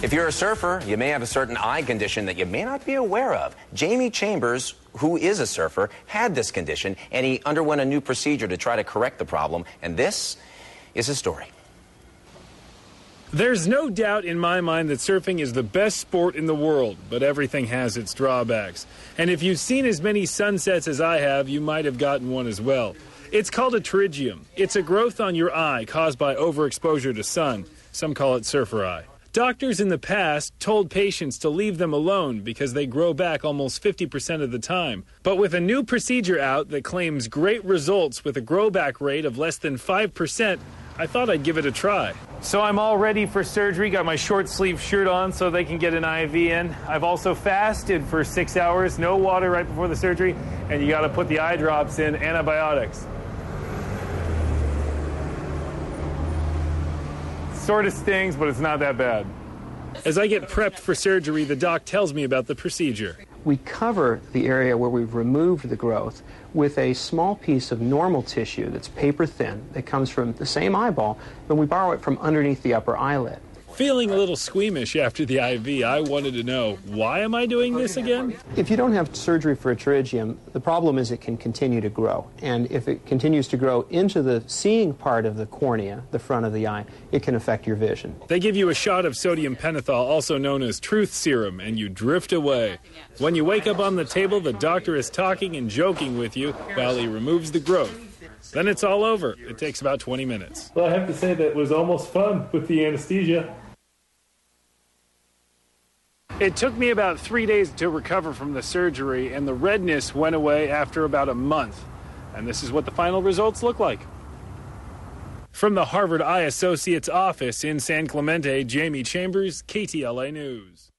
If you're a surfer, you may have a certain eye condition that you may not be aware of. Jamie Chambers, who is a surfer, had this condition, and he underwent a new procedure to try to correct the problem, and this is his story. There's no doubt in my mind that surfing is the best sport in the world, but everything has its drawbacks. And if you've seen as many sunsets as I have, you might have gotten one as well. It's called a pterygium. It's a growth on your eye caused by overexposure to sun. Some call it surfer eye. Doctors in the past told patients to leave them alone because they grow back almost 50% of the time. But with a new procedure out that claims great results with a growback rate of less than 5%, I thought I'd give it a try. So I'm all ready for surgery, got my short sleeve shirt on so they can get an IV in. I've also fasted for 6 hours, no water right before the surgery, and you gotta put the eye drops in, antibiotics. Sort of stings, but it's not that bad. As I get prepped for surgery, the doc tells me about the procedure. We cover the area where we've removed the growth with a small piece of normal tissue that's paper thin that comes from the same eyeball, but we borrow it from underneath the upper eyelid. Feeling a little squeamish after the IV, I wanted to know, why am I doing this again? If you don't have surgery for a pterygium, the problem is it can continue to grow. And if it continues to grow into the seeing part of the cornea, the front of the eye, it can affect your vision. They give you a shot of sodium pentothal, also known as truth serum, and you drift away. When you wake up on the table, the doctor is talking and joking with you while he removes the growth. Then it's all over. It takes about 20 minutes. Well, I have to say that was almost fun with the anesthesia. It took me about 3 days to recover from the surgery, and the redness went away after about a month. And this is what the final results look like. From the Harvard Eye Associates office in San Clemente, Jamie Chambers, KTLA News.